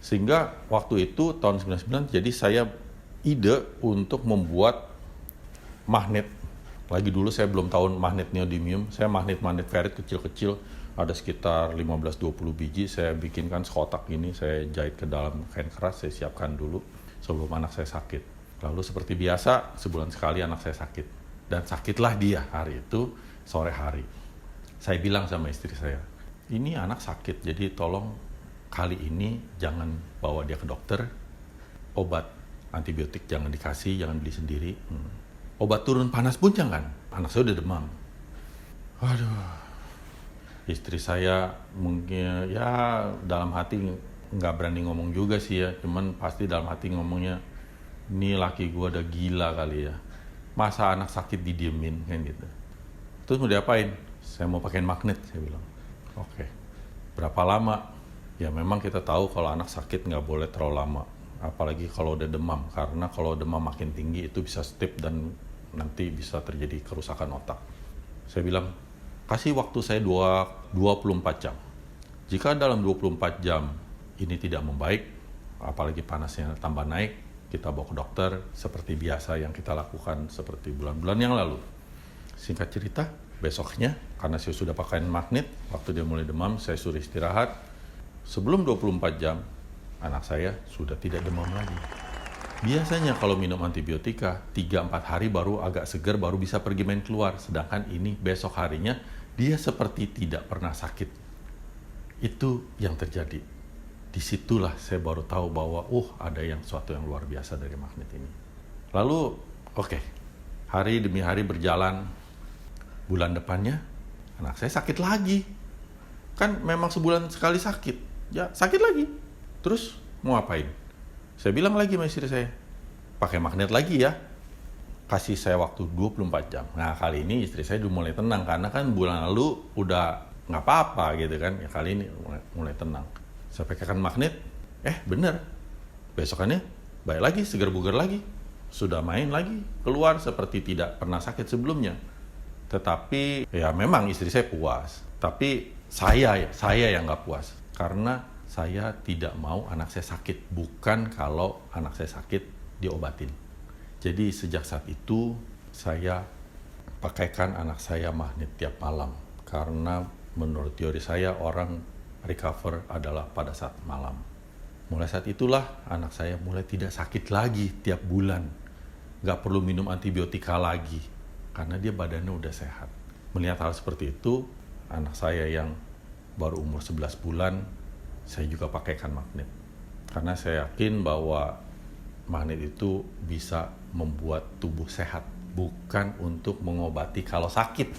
Sehingga waktu itu tahun 99 jadi saya ide untuk membuat magnet. Lagi dulu saya belum tahu magnet neodymium, saya magnet ferrit kecil-kecil, ada sekitar 15-20 biji, saya bikinkan sekotak ini, saya jahit ke dalam kain keras, saya siapkan dulu sebelum anak saya sakit. Lalu seperti biasa, sebulan sekali anak saya sakit. Dan sakitlah dia hari itu, sore hari. Saya bilang sama istri saya, ini anak sakit, jadi tolong kali ini jangan bawa dia ke dokter, obat antibiotik jangan dikasih, jangan beli sendiri. Obat turun panas pun jangan, anak saya udah demam. Waduh, istri saya mungkin ya dalam hati nggak berani ngomong juga sih ya, cuman pasti dalam hati ngomongnya, ini laki gue udah gila kali ya, masa anak sakit didiemin kan gitu. Terus mau diapain? Saya mau pakai magnet, saya bilang. Oke. Berapa lama? Ya memang kita tahu kalau anak sakit nggak boleh terlalu lama, apalagi kalau udah demam, karena kalau demam makin tinggi itu bisa stip dan nanti bisa terjadi kerusakan otak. Saya bilang, kasih waktu saya 24 jam. Jika dalam 24 jam ini tidak membaik, apalagi panasnya tambah naik, kita bawa ke dokter seperti biasa yang kita lakukan seperti bulan-bulan yang lalu. Singkat cerita, besoknya karena saya sudah pakai magnet, waktu dia mulai demam, saya suruh istirahat. Sebelum 24 jam, anak saya sudah tidak demam lagi. Biasanya kalau minum antibiotika, 3-4 hari baru agak segar, baru bisa pergi main keluar. Sedangkan ini besok harinya, dia seperti tidak pernah sakit. Itu yang terjadi. Disitulah saya baru tahu bahwa, ada yang suatu yang luar biasa dari magnet ini. Lalu, hari demi hari berjalan, bulan depannya, anak saya sakit lagi. Kan memang sebulan sekali sakit. Ya sakit lagi. Terus mau ngapain? Saya bilang lagi sama istri saya, pakai magnet lagi ya. Kasih saya waktu 24 jam. Nah kali ini istri saya udah mulai tenang, karena kan bulan lalu udah nggak apa-apa gitu kan. Ya kali ini mulai tenang. Saya pakaikan magnet, bener. Besokannya baik lagi, segar bugar lagi. Sudah main lagi, keluar seperti tidak pernah sakit sebelumnya. Tetapi ya memang istri saya puas. Tapi saya yang nggak puas. Karena saya tidak mau anak saya sakit. Bukan kalau anak saya sakit diobatin. Jadi sejak saat itu saya pakaikan anak saya magnet tiap malam. Karena menurut teori saya orang recover adalah pada saat malam. Mulai saat itulah anak saya mulai tidak sakit lagi tiap bulan. Nggak perlu minum antibiotika lagi. Karena dia badannya udah sehat. Melihat hal seperti itu, anak saya yang baru umur 11 bulan, saya juga pakaikan magnet. Karena saya yakin bahwa magnet itu bisa membuat tubuh sehat, bukan untuk mengobati kalau sakit.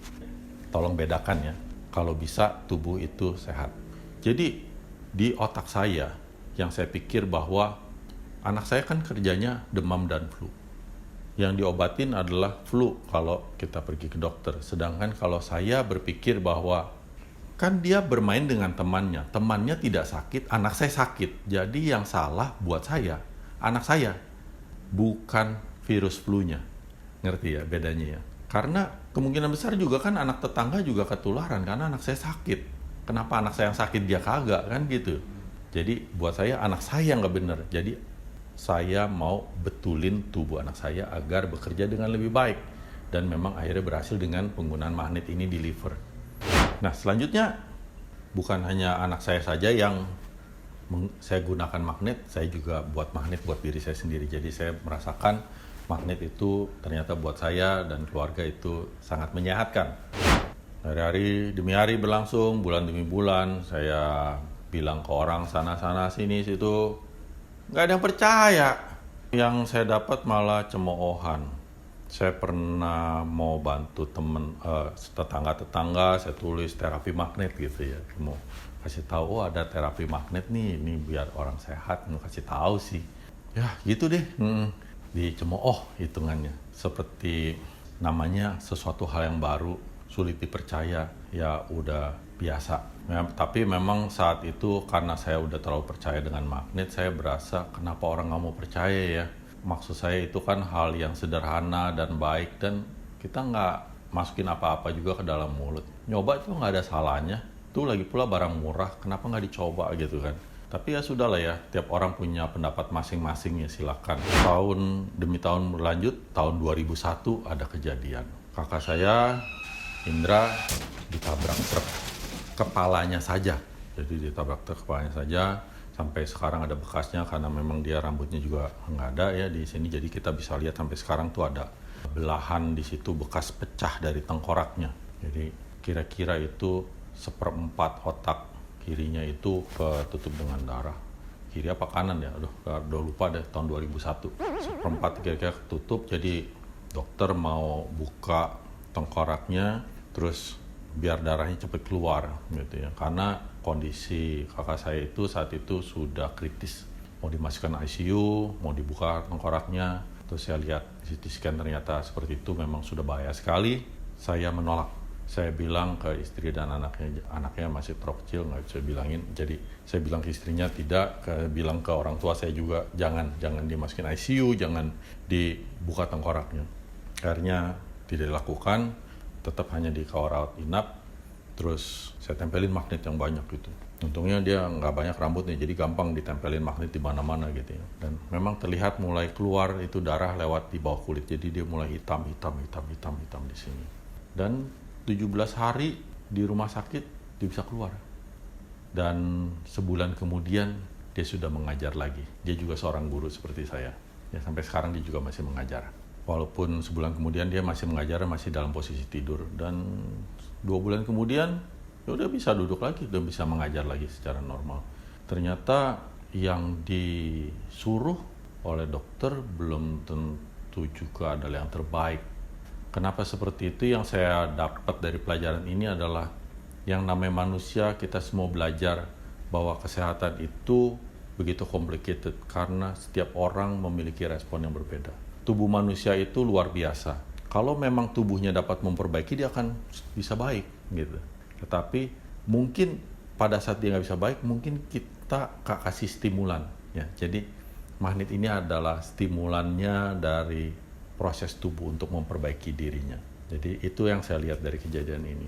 Tolong bedakan ya, kalau bisa tubuh itu sehat. Jadi di otak saya, yang saya pikir bahwa anak saya kan kerjanya demam dan flu. Yang diobatin adalah flu kalau kita pergi ke dokter. Sedangkan kalau saya berpikir bahwa kan dia bermain dengan temannya tidak sakit, anak saya sakit. Jadi yang salah buat saya, anak saya, bukan virus flu-nya. Ngerti ya bedanya ya? Karena kemungkinan besar juga kan anak tetangga juga ketularan karena anak saya sakit. Kenapa anak saya yang sakit dia kagak kan gitu. Jadi buat saya anak saya nggak bener. Jadi saya mau betulin tubuh anak saya agar bekerja dengan lebih baik. Dan memang akhirnya berhasil dengan penggunaan magnet ini di liver. Nah selanjutnya bukan hanya anak saya saja yang saya gunakan magnet, saya juga buat magnet buat diri saya sendiri. Jadi saya merasakan magnet itu ternyata buat saya dan keluarga itu sangat menyehatkan. Hari demi hari berlangsung, bulan demi bulan, saya bilang ke orang sana-sana sini situ, nggak ada yang percaya. Yang saya dapat malah cemoohan. Saya pernah mau bantu tetangga-tetangga, saya tulis terapi magnet gitu ya. Mau kasih tahu, ada terapi magnet nih, ini biar orang sehat, mau kasih tahu sih. Ya gitu deh, dicemooh hitungannya. Seperti namanya sesuatu hal yang baru, sulit dipercaya, ya udah biasa. Ya, tapi memang saat itu karena saya udah terlalu percaya dengan magnet, saya berasa kenapa orang nggak mau percaya ya. Maksud saya itu kan hal yang sederhana dan baik dan kita nggak masukin apa-apa juga ke dalam mulut. Nyoba itu nggak ada salahnya. Itu lagi pula barang murah, kenapa nggak dicoba gitu kan. Tapi ya sudahlah ya, tiap orang punya pendapat masing-masing ya, silakan. Tahun demi tahun berlanjut, tahun 2001 ada kejadian. Kakak saya, Indra, ditabrak truk. Kepalanya saja. Jadi ditabrak truk kepalanya saja. Sampai sekarang ada bekasnya karena memang dia rambutnya juga nggak ada ya di sini. Jadi kita bisa lihat sampai sekarang tuh ada belahan di situ, bekas pecah dari tengkoraknya. Jadi kira-kira itu 1/4 otak kirinya itu ketutup dengan darah. Kiri apa kanan ya? Udah lupa deh, tahun 2001. 1/4 kira-kira ketutup, jadi dokter mau buka tengkoraknya terus biar darahnya cepat keluar gitu ya. Karena kondisi kakak saya itu saat itu sudah kritis. Mau dimasukkan ICU, mau dibuka tengkoraknya. Terus saya lihat CT scan ternyata seperti itu, memang sudah bahaya sekali. Saya menolak. Saya bilang ke istri dan anaknya masih terlalu kecil, nggak bisa bilangin. Jadi saya bilang ke istrinya tidak, bilang ke orang tua saya juga jangan dimasukin ICU, jangan dibuka tengkoraknya. Akhirnya tidak dilakukan, tetap hanya di rawat inap. Terus saya tempelin magnet yang banyak gitu. Untungnya dia nggak banyak rambutnya, jadi gampang ditempelin magnet di mana-mana gitu ya. Dan memang terlihat mulai keluar itu darah lewat di bawah kulit, jadi dia mulai hitam di sini. Dan 17 hari di rumah sakit dia bisa keluar. Dan sebulan kemudian dia sudah mengajar lagi. Dia juga seorang guru seperti saya. Ya sampai sekarang dia juga masih mengajar. Walaupun sebulan kemudian dia masih mengajar, masih dalam posisi tidur. Dan 2 bulan kemudian ya udah bisa duduk lagi, udah bisa mengajar lagi secara normal. Ternyata yang disuruh oleh dokter belum tentu juga adalah yang terbaik. Kenapa seperti itu? Yang saya dapat dari pelajaran ini adalah yang namanya manusia, kita semua belajar bahwa kesehatan itu begitu complicated karena setiap orang memiliki respon yang berbeda. Tubuh manusia itu luar biasa. Kalau memang tubuhnya dapat memperbaiki, dia akan bisa baik gitu. Tetapi mungkin pada saat dia nggak bisa baik, mungkin kita kasih stimulan ya. Jadi magnet ini adalah stimulannya dari proses tubuh untuk memperbaiki dirinya. Jadi itu yang saya lihat dari kejadian ini.